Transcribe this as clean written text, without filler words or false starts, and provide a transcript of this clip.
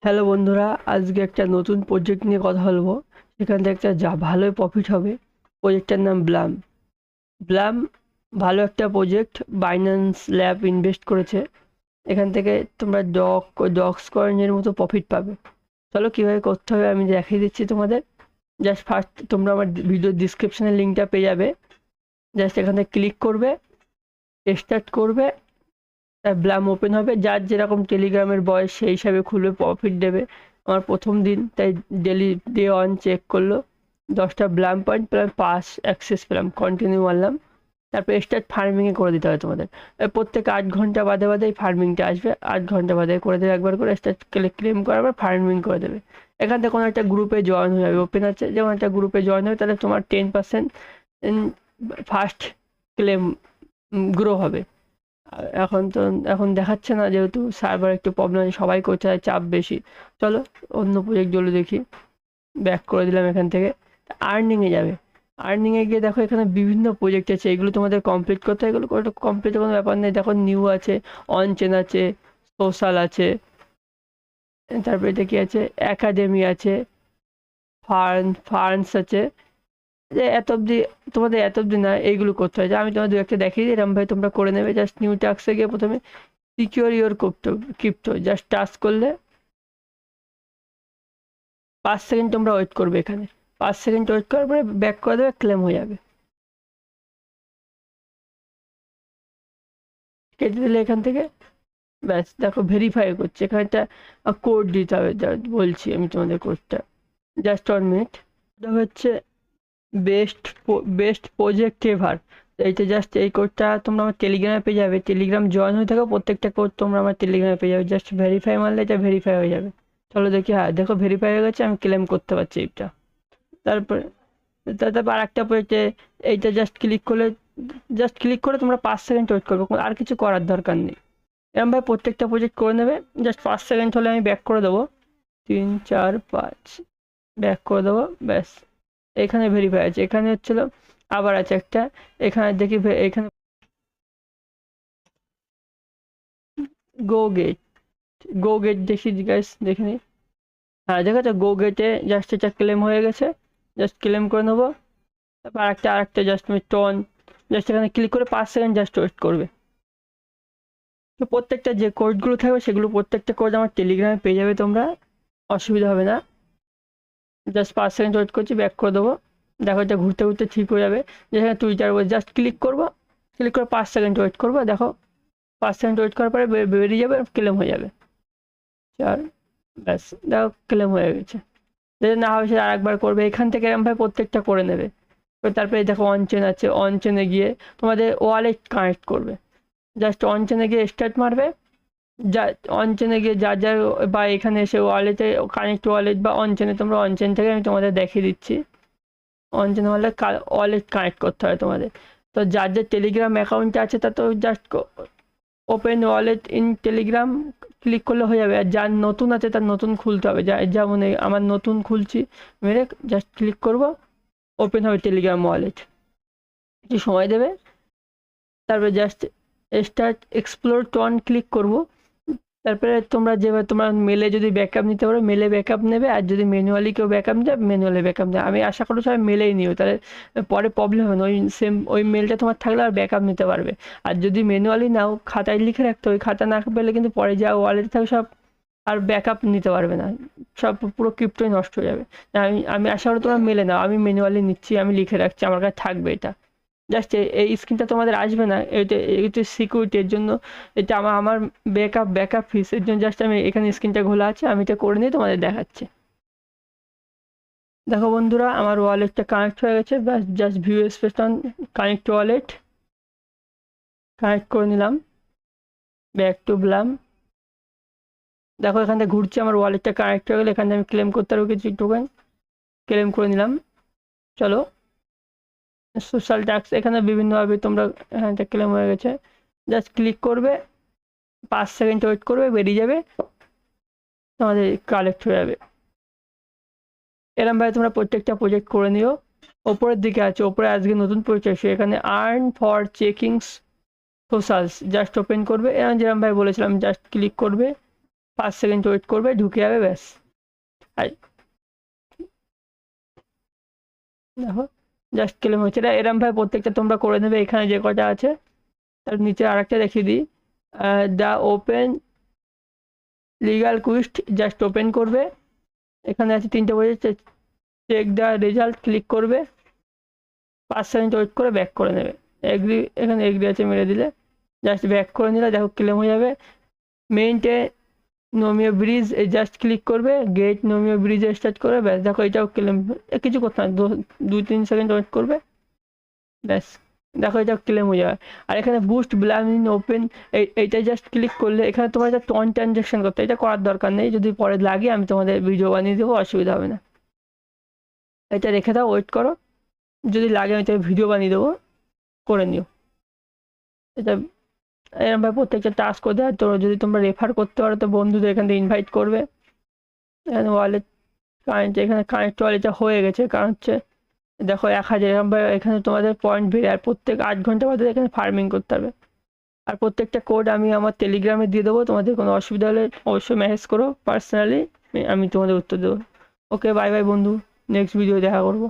Hello বন্ধুরা, আজকে একটা নতুন প্রজেক্ট নিয়ে কথা বলবো। সেখান থেকে একটা যা ভালোই প্রফিট হবে। প্রজেক্টটার নাম ব্লাম। ব্লাম ভালো একটা প্রজেক্ট, বাইন্যান্স ল্যাব ইনভেস্ট করেছে। এখান থেকে তোমরা ডক্স কয়েনের মতো প্রফিট পাবে। চলো কীভাবে করতে হবে আমি দেখিয়ে দিচ্ছি তোমাদের। জাস্ট ফার্স্ট তোমরা আমার ভিডিও ডিসক্রিপশনের লিঙ্কটা পেয়ে যাবে। জাস্ট এখান থেকে ক্লিক করবে, স্টার্ট করবে, ব্লাম ওপেন হবে। যার যেরকম টেলিগ্রামের বয়স সেই হিসাবে খুলবে, প্রফিট দেবে। আমার প্রথম দিন তাই ডে ওয়ান চেক করলো, 10টা ব্লাম পয়েন্ট পেলাম, 5 অ্যাক্সেস পেলাম, কন্টিনিউ মারলাম। তারপর স্টার্ট ফার্মিংয়ে করে দিতে হবে তোমাদের। প্রত্যেক 8 ঘন্টা বাদে বাদে এই ফার্মিংটা আসবে, 8 ঘন্টা বাদে করে দেবে একবার করে। স্টার্ট ক্লেম করার পর ফার্মিং করে দেবে। এখান থেকে কোনো একটা গ্রুপে জয়েন হয়ে যাবে, ওপেন আছে যেমন একটা গ্রুপে জয়েন হবে, তাহলে তোমার 10% ফার্স্ট ক্লেম গ্রো হবে। এখন তো এখন দেখাচ্ছে না, যেহেতু সার্ভার একটু প্রবলেম আছে, সবাই করছে, তাই চাপ বেশি। চলো অন্য প্রজেক্ট গুলো দেখি। ব্যাক করে দিলাম এখান থেকে। আর্নিংয়ে যাবে। আর্নিংয়ে গিয়ে দেখো এখানে বিভিন্ন প্রজেক্ট আছে, এগুলো তোমাদের কমপ্লিট করতে হয়। এগুলো কমপ্লিট কোনো ব্যাপার নেই। দেখো নিউ আছে, অনচেন আছে, সোশ্যাল আছে, তারপরে এটা কি আছে, একাডেমি আছে, ফার্নস আছে। যে এত অবধি তোমাদের এত অবধি না, এইগুলো করতে হয়। যে আমি তোমাদের দু একটা দেখিয়ে দিই, এরকম ভাই তোমরা করে নেবে। জাস্ট নিউ টাস্কে গিয়ে প্রথমে secure your crypto just touch করলে 5 সেকেন্ড তোমরা ওয়েট করবে। এখানে 5 সেকেন্ড ওয়েট করার পরে ব্যাক করে দেবে, ক্লেম হয়ে যাবে। কেটে দিলে এখান থেকে, ব্যাস দেখো ভেরিফাই করছে। এখানে একটা কোড দিতে হবে, যা বলছি আমি তোমাদের কোডটা। Just 1 minute. এটা হচ্ছে বেস্ট বেস্ট প্রজেক্ট এভার। এইটা জাস্ট এই কোডটা তোমরা আমার টেলিগ্রামে পেয়ে যাবে। টেলিগ্রাম জয়েন হয়ে থাকো, প্রত্যেকটা কোড তোমরা আমার টেলিগ্রামে পেয়ে যাবে। জাস্ট ভেরিফাই মারলে এটা ভেরিফাই হয়ে যাবে। চলো দেখি, হ্যাঁ দেখো ভেরিফাই হয়ে গেছে, আমি ক্লেম করতে পারছি এটা। তারপরে তারপর আর একটা প্রজেক্টে এইটা জাস্ট ক্লিক করে তোমরা 5 সেকেন্ড ওয়েট করবে, আর কিছু করার দরকার নেই। এরকমভাবে প্রত্যেকটা প্রজেক্ট করে নেবে। জাস্ট 5 সেকেন্ড হলে আমি ব্যাক করে দেবো, 3 4 5 ব্যাক করে দেবো, ব্যাস। এখানে ভেরিফাই আছে, এখানে হচ্ছিল আবার আছে একটা। এখানে দেখি এখানে গো গেট, গো গেট দেখি গাইস, দেখে নিই। হ্যাঁ দেখেছো, গো গেটে জাস্ট এটা ক্লেম হয়ে গেছে। জাস্ট ক্লেম করে নেবো। তারপর আরেকটা জাস্ট তুমি টোন, জাস্ট এখানে ক্লিক করে 5 সেকেন্ড জাস্ট ওয়েট করবে। তো প্রত্যেকটা যে কোডগুলো থাকবে সেগুলো প্রত্যেকটা কোড আমার টেলিগ্রামে পেয়ে যাবে তোমরা, অসুবিধা হবে না। জাস্ট 5 সেকেন্ড ওয়েট করছি, ব্যাক করে দেবো। দেখো এটা ঘুরতে ঘুরতে ঠিক হয়ে যাবে। যেখানে টুইটার জাস্ট ক্লিক করবো, ক্লিক করে 5 সেকেন্ড ওয়েট করবো। দেখো 5 সেকেন্ড ওয়েট করার পরে বেরিয়ে যাবে, ক্লেম হয়ে যাবে। চার, ব্যাস দেখো ক্লেম হয়ে গেছে। যদি না হবে সেটা আরেকবার করবে। এখান থেকে এরকমভাবে প্রত্যেকটা করে নেবে। তারপরে দেখো অনচেন আছে, অনচেনে গিয়ে তোমাদের ওয়ালেট কানেক্ট করবে। জাস্ট অনচেনে গিয়ে স্টার্ট মারবে। যা অনচেনে গিয়ে যার বা এখানে এসে ওয়ালেটে কানেক্ট ওয়ালেট বা অনচেনে, তোমরা অনচেন থেকে আমি তোমাদের দেখিয়ে দিচ্ছি। অনচেনে ওয়ালেট কানেক্ট করতে হয় তোমাদের। তো যার টেলিগ্রাম অ্যাকাউন্ট আছে তা তো just open wallet in Telegram click করলে হয়ে যাবে। আর যার নতুন আছে তার নতুন খুলতে হবে। যেমন আমার নতুন খুলছি, মেরে জাস্ট ক্লিক করব, ওপেন হবে টেলিগ্রাম ওয়ালেট। কিছু সময় দেবে। তারপরে just start explore TON click করব। তারপরে তোমরা যেভাবে তোমার মেলে যদি ব্যাকআপ নিতে পারো মেলে ব্যাকআপ নেবে, আর যদি ম্যানুয়ালি কেউ ব্যাকআপ নেবে ম্যানুয়ালি ব্যাকআপ নেবে। আমি আশা করি সবাই মেলেই নিও, তাহলে পরে প্রবলেম হবে না। ওই মেলটা তোমার থাকলে আর ব্যাকআপ নিতে পারবে। আর যদি ম্যানুয়ালি নাও, খাতায় লিখে রাখতে, ওই খাতা না পেলে কিন্তু পরে যা ওয়ালেট থাকবে সব আর ব্যাকআপ নিতে পারবে না, সব পুরো ক্রিপ্টোই নষ্ট হয়ে যাবে। আমি আশা করি তোমরা মেলে নাও। আমি ম্যানুয়ালি নিচ্ছি, আমি লিখে রাখছি, আমার কাছে থাকবে এটা। জাস্ট এই স্ক্রিনটা তোমাদের আসবে না, এটা সিকিউরিটির জন্য। এটা আমার ব্যাকআপ ফিস এর জন্য জাস্ট আমি এখানে স্ক্রিনটা খোলা আছে, আমি এটা করে নিয়ে তোমাদের দেখাচ্ছি। দেখো বন্ধুরা, আমার ওয়ালেটটা কানেক্ট হয়ে গেছে। ব্যাস just view space on connect wallet, connect করে নিলাম। Back to Blum. দেখো এখান থেকে ঘুরছে, আমার ওয়ালেটটা কানেক্ট হয়ে গেলে এখান থেকে আমি ক্লেম করতে পারবো কিছু টোকেন। ক্লেম করে নিলাম। চলো সোশ্যাল ট্যাক্স, এখানে বিভিন্নভাবে তোমরা, এখানে ক্লেম হয়ে গেছে। জাস্ট ক্লিক করবে, 5 সেকেন্ড ওয়েট করবে, বেরিয়ে যাবে, তোমাদের কালেক্ট হয়ে যাবে। এরমভাবে তোমরা প্রত্যেকটা প্রজেক্ট করে নিও। ওপরের দিকে আছে, ওপরে আজকে নতুন প্রজেক্ট, এখানে earn for checking socials just open করবে। এরকম যেরকম ভাই বলেছিলাম, জাস্ট ক্লিক করবে, 5 সেকেন্ড ওয়েট করবে, ঢুকে যাবে, ব্যাস। আর দেখো জাস্ট ক্লেম হচ্ছে। এটা এরম ভাবে প্রত্যেকটা তোমরা করে নেবে। এখানে যে কটা আছে তার নিচে আরেকটা দেখিয়ে দিই, the open legal quest, just open করবে, এখানে আছে 3টে বলেছে চেক দ্য রেজাল্ট, ক্লিক করবে, 5 সেকেন্ড ওয়েট করে ব্যাক করে নেবে। এগ্রি, এখানে এগ্রি আছে মেরে দিলে, জাস্ট ব্যাক করে নিলে দেখো ক্লেম হয়ে যাবে। মেইনটে নোমিও ব্রিজ, জাস্ট ক্লিক করবে, গেট নোমিও ব্রিজ স্টার্ট করবে, ব্যাস দেখো এটাও ক্লেম। কিছু করতে না, 2-3 সেকেন্ড ওয়েট করবে, ব্যাস দেখো এটা ক্লেম হয়ে যাবে। আর এখানে বুস্ট ব্লামিন ওপেন, এইটা জাস্ট ক্লিক করলে এখানে তোমার একটা টন ট্রানজ্যাকশন করতে, এটা করার দরকার নেই, যদি পরে লাগে আমি তোমাদের ভিডিও বানিয়ে দেবো, অসুবিধা হবে না। এটা রেখে দাও, ওয়েট করো, যদি লাগে আমি তোমাকে ভিডিও বানিয়ে দেবো, করে নিও। এটা এরকমভাবে প্রত্যেকটা টাস্ক করতে হয়। তো যদি তোমরা রেফার করতে পারো তো বন্ধুদের এখান থেকে ইনভাইট করবে। এখানে ওয়ালেট কারেন্ট, এখানে কানেক্ট ওয়ালেটটা হয়ে গেছে, কারণ হচ্ছে দেখো 1000 এরকমভাবে এখানে তোমাদের পয়েন্ট বেড়ে, আর প্রত্যেক 8 ঘন্টা বাদে এখানে ফার্মিং করতে হবে। আর প্রত্যেকটা কোড আমি আমার টেলিগ্রামে দিয়ে দেবো, তোমাদের কোনো অসুবিধা হলে অবশ্যই মেসেজ করো পার্সোনালি, আমি তোমাদের উত্তর দেবো। ওকে, বাই বাই বন্ধু, নেক্সট ভিডিও দেখা করবো।